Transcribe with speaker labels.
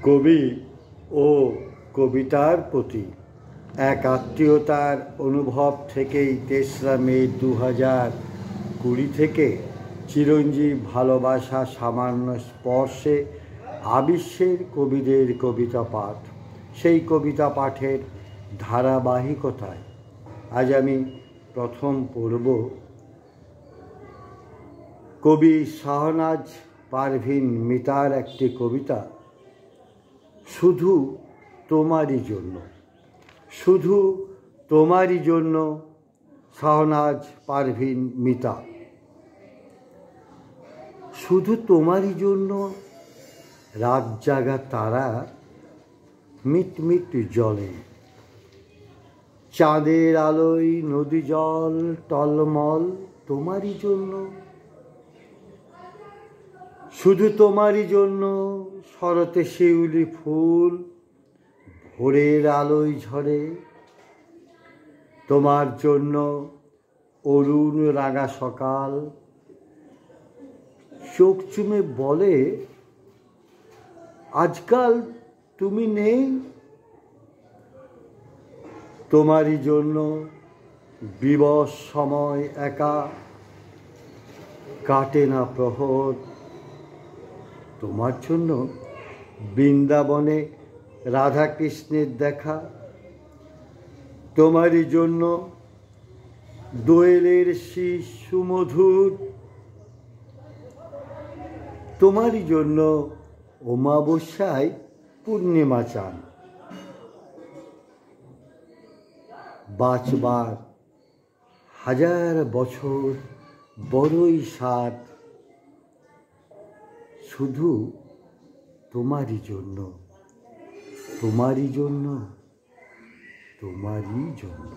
Speaker 1: কবি ও কবিতার প্রতি এক আত্মীয়তার অনুভব থেকেই ৩রা মে ২০২০ থেকে চিরঞ্জীব ভালোবাসা সামান্য স্পর্শে আবিশ্বের কবিদের কবিতা পাঠ। সেই কবিতা পাঠের ধারাবাহিকতায় আজ আমি প্রথম পড়ব কবি শাহনাজ পারভীন মিতার একটি কবিতা, শুধু তোমারই জন্য। শুধু তোমারই জন্য, শাহনাজ পারভীন মিতা। শুধু তোমারই জন্য রাত জাগা তারা মিটমিট জলে, চাঁদের আলোয় নদী জল টলমল তোমারই জন্য। শুধু তোমারই জন্য শরতে শিউলি ফুল ভোরের আলোয় ঝরে, তোমার জন্য অরুণ রাঙা সকাল চোখ চুমে বলে আজকাল তুমি নেই। তোমারই জন্য বিবশ সময় একা কাটে না প্রহর। তোমার জন্য বৃন্দাবনে রাধাকৃষ্ণের দেখা। তোমারই জন্য দোয়েলের শীষ সুমধুর। তোমারই জন্য অমাবস্যায় পূর্ণিমা চান। বাঁচবার হাজার বছর বড়ই সাধ, শুধু তোমারই জন্য, তোমারই জন্য, তোমারই জন্য।